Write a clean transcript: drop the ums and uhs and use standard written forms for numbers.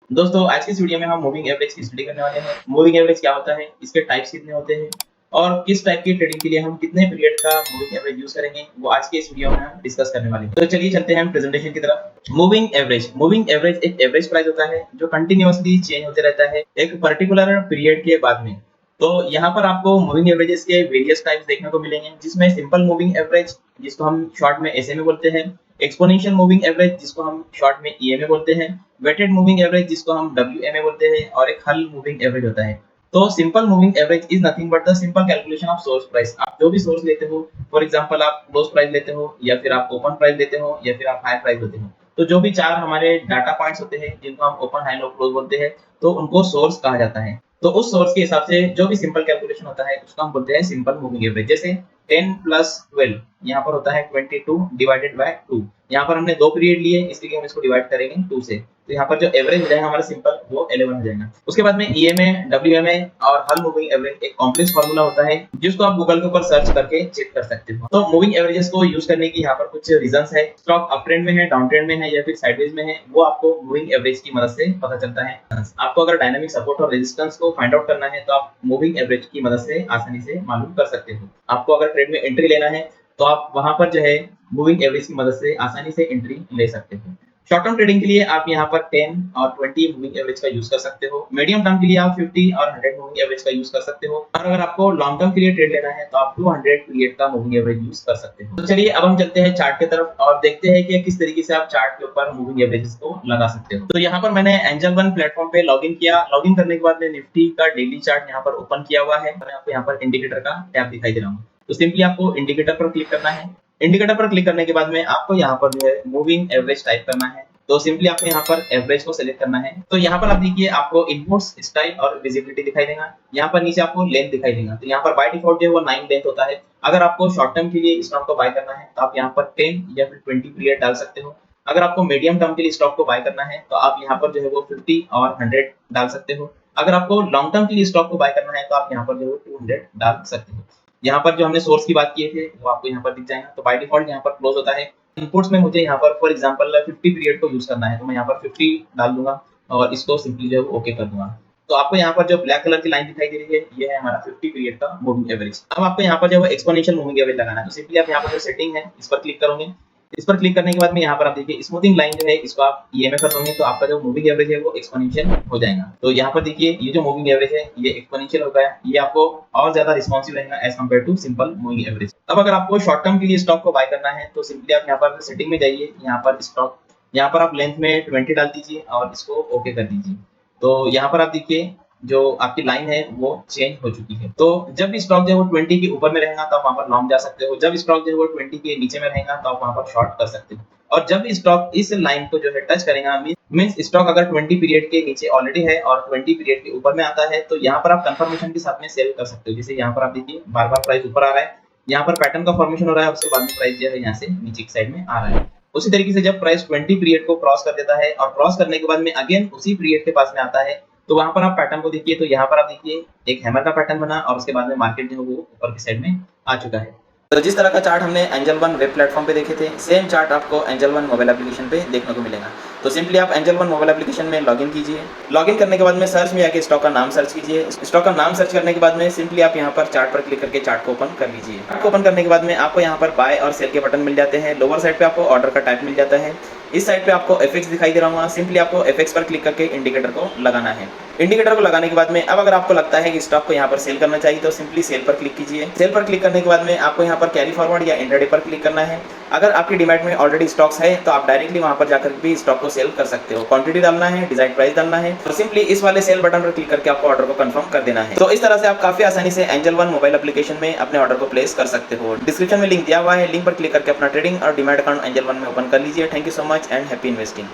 दोस्तों आज की इस वीडियो में हम मूविंग एवरेज की स्टडी करने वाले हैं। मूविंग एवरेज क्या होता है, इसके टाइप्स कितने होते हैं और किस टाइप की ट्रेडिंग के लिए हम कितने पीरियड का मूविंग एवरेज यूज करेंगे, वो आज के इस वीडियो में हम डिस्कस करने वाले हैं। तो चलिए चलते हैं हम प्रेजेंटेशन की तरफ। मूविंग एवरेज एक एवरेज प्राइस होता है जो कंटिन्यूअसली चेंज होते रहता है एक पर्टिकुलर पीरियड के बाद में। तो यहाँ पर आपको मूविंग एवरेजेस के वेरियस टाइप्स देखने को मिलेंगे, जिसमें सिंपल मूविंग एवरेज जिसको हम शॉर्ट में एसएमए बोलते हैं, एक्सपोनेंशियल मूविंग एवरेज जिसको हम शॉर्ट में ईएमए बोलते हैं, वेटेड मूविंग एवरेज जिसको हम डब्ल्यूएमए बोलते हैं, और एक हल मूविंग एवरेज होता है। तो simple moving average is nothing but the simple calculation of source price. आप जो भी सोर्स लेते हो, फॉर एग्जांपल आप क्लोज प्राइस लेते हो या फिर आप ओपन प्राइस लेते हो या फिर आप हाई प्राइस लेते हो, तो जो भी चार हमारे डाटा पॉइंट्स होते हैं जिनको हम ओपन हाई लो क्लोज बोलते हैं, तो उनको सोर्स कहा जाता है। तो उस सोर्स के हिसाब से जो भी सिंपल कैलकुलेशन होता है उसको हम बोलते हैं सिंपल मूविंग एवरेज। जैसे 10 प्लस 12 यहाँ पर होता है 22 डिवाइडेड बाय 2। यहाँ पर हमने दो पीरियड लिए इसलिए हम इसको डिवाइड करेंगे 2 से, तो यहाँ पर जो एवरेज हो जाएगा हमारा सिंपल वो 11 हो जाएगा। उसके बाद में ईएमए, डब्ल्यूएमए और हल मूविंग एवरेज एक कॉम्प्लेक्स फार्मूला होता है जिसको आप गूगल के ऊपर सर्च करके चेक कर सकते हो। तो मूविंग एवरेजेस को यूज करने की यहाँ पर कुछ रीजंस है। स्टॉक अप ट्रेंड में है, डाउन ट्रेंड में है या फिर साइडवेज में है, वो आपको मूविंग एवरेज की मदद से पता चलता है। आपको अगर डायनामिक सपोर्ट और रेजिस्टेंस को फाइंड आउट करना है तो आप मूविंग एवरेज की मदद से आसानी से मालूम कर सकते हो। आपको अगर ट्रेड में एंट्री लेना है तो आप वहां पर जो है मूविंग एवरेज की मदद से आसानी से एंट्री ले सकते हो। शॉर्ट टर्म ट्रेडिंग के लिए आप यहाँ पर 10 और 20 मूविंग एवरेज का यूज कर सकते हो। मीडियम टर्म के लिए आप 50 और 100 मूविंग एवरेज का यूज कर सकते हो, और अगर आपको लॉन्ग टर्म के लिए ट्रेड लेना है तो आप 200 पीरियड का मूविंग एवरेज यूज कर सकते हो। तो चलिए अब हम चलते हैं चार्ट की तरफ और देखते हैं कि किस तरीके से आप चार्ट के ऊपर मूविंग एवरेजेस को लगा सकते हो। तो यहाँ पर मैंने एंजल वन प्लेटफॉर्म पे लॉगिन किया। लॉगिन करने के बाद में निफ्टी का डेली चार्ट यहाँ पर ओपन किया हुआ है। मैं आपको यहाँ पर इंडिकेटर का टैब दिखाई दे रहा हूँ, तो सिंपली आपको इंडिकेटर पर क्लिक करना है। इंडिकेटर पर क्लिक करने के बाद में आपको यहाँ पर जो है मूविंग एवरेज टाइप करना है। तो सिंपली आपको यहाँ पर एवरेज को सिलेक्ट करना है। तो यहाँ पर आप देखिए आपको इनपुट्स, स्टाइल और विजिबिलिटी दिखाई देगा। यहाँ पर नीचे आपको लेंथ दिखाई देगा। तो यहाँ पर बाय डिफॉल्ट जो है वो 9 लेंथ होता है। अगर आपको शॉर्ट टर्म के लिए स्टॉक को बाय करना है तो आप यहाँ पर 10 या फिर 20 पीरियड डाल सकते हो। अगर आपको मीडियम टर्म के लिए स्टॉक को बाय करना है तो आप यहाँ पर जो है वो 50 और 100 डाल सकते हो। अगर आपको लॉन्ग टर्म के लिए स्टॉक को बाय करना है तो आप यहाँ पर जो है 200 डाल सकते हो। यहाँ पर जो हमने सोर्स की बात किए थे वो आपको यहाँ पर दिख जाएगा। तो बाय डिफॉल्ट यहाँ पर क्लोज होता है। इनपुट्स में मुझे यहाँ पर फॉर एग्जांपल 50 पीरियड को यूज करना है, तो मैं यहाँ पर 50 डाल दूंगा और इसको सिंपली जो है ओके कर दूंगा। तो आपको यहाँ पर जो ब्लैक कलर की लाइन दिखाई दे रही है ये है हमारा 50 पीरियड का मूविंग एवरेज। अब आपको यहाँ पर जो है एक्सपोनेंशियल मूविंग एवरेज लगाना है। तो सिंपली आप यहाँ पर जो सेटिंग है इस पर क्लिक करोगे। इस पर क्लिक करने के बाद में यहाँ पर आप देखिए स्मूथिंग लाइन जो है इसको आप ईएमए कर दोगे तो आपका जो मूविंग एवरेज है वो एक्सपोनेंशियल हो जाएगा। तो यहाँ पर देखिए ये जो मूविंग एवरेज है ये एक्सपोनेंशियल हो गया, ये आपको और ज्यादा रिस्पॉन्सिव रहेगा as compare to simple moving average. अब अगर आपको शॉर्ट टर्म के लिए स्टॉक को बाय करना है तो सिंपली आप यहाँ पर सेटिंग में जाइए, यहाँ पर स्टॉक, यहाँ पर आप लेंथ में 20 डाल दीजिए और इसको ओके कर दीजिए। तो यहाँ पर आप देखिए जो आपकी लाइन है वो चेंज हो चुकी है। तो जब स्टॉक जो है वो 20 के ऊपर में रहेगा तो आप वहां पर लॉन्ग जा सकते हो। जब स्टॉक जो है वो 20 के नीचे में रहेगा तो आप वहां पर शॉर्ट कर सकते हो। और जब स्टॉक इस लाइन को जो है टच करेगा, मींस स्टॉक अगर 20 पीरियड के नीचे ऑलरेडी है और 20 पीरियड के ऊपर में आता है, तो यहाँ पर आप कंफर्मेशन के साथ में सेल कर सकते हो। जैसे यहाँ पर आप देखिए बार बार प्राइस ऊपर आ रहा है, यहाँ पर पैटर्न का फॉर्मेशन हो रहा है, उसके बाद में प्राइस जो है यहाँ से नीचे की साइड में आ रहा है। उसी तरीके से जब प्राइस 20 पीरियड को क्रॉस कर देता है और क्रॉस करने के बाद में अगेन उसी पीरियड के पास में आता है, तो वहां पर आप पैटर्न को देखिए। तो यहाँ पर आप देखिए एक हैमर का पैटर्न बना और उसके बाद में मार्केट जो है वो ऊपर की साइड में आ चुका है। तो जिस तरह का चार्ट हमने एंजल वन वेब प्लेटफॉर्म पे देखे थे, सेम चार्ट आपको एंजल वन मोबाइल एप्लीकेशन पे देखने को मिलेगा। तो सिंपली आप एंजल वन मोबाइल एप्लीकेशन में लॉगिन कीजिए। लॉगिन करने के बाद में सर्च में आके स्टॉक का नाम सर्च कीजिए। स्टॉक का नाम सर्च करने के बाद में सिंपली आप यहाँ पर चार्ट पर क्लिक करके चार्ट को ओपन कर लीजिए। चार्ट को ओपन करने के बाद में आपको यहाँ पर बाय और सेल के बटन मिल जाते हैं। लोअर साइड पे आपको ऑर्डर का टाइप मिल जाता है। इस साइड पे आपको एफएक्स दिखाई दे रहा होगा। सिंपली आपको एफएक्स पर क्लिक करके इंडिकेटर को लगाना है। इंडिकेटर को लगाने के बाद में अब अगर आपको लगता है कि स्टॉक को यहाँ पर सेल करना चाहिए तो सिंपली सेल पर क्लिक कीजिए। सेल पर क्लिक करने के बाद में आपको यहाँ पर कैरी फॉरवर्ड या इंट्राडे पर क्लिक करना है। अगर आपकी डिमैट में ऑलरेडी स्टॉक्स है तो आप डायरेक्टली वहां पर जाकर भी स्टॉक को सेल कर सकते हो। क्वांटिटी डालना है, डिजाइन प्राइस डालना है और सिंपली इस वाले सेल बटन पर क्लिक करके आपको ऑर्डर को कंफर्म कर देना है। तो इस तरह से आप काफी आसानी से एंजल वन मोबाइल एप्लीकेशन में अपने ऑर्डर को प्लेस कर सकते हो। डिस्क्रिप्शन में लिंक दिया हुआ है, लिंक पर क्लिक करके अपना ट्रेडिंग और डिमैट अकाउंट एंजल वन में ओपन कर लीजिए। Thank you so much and happy investing.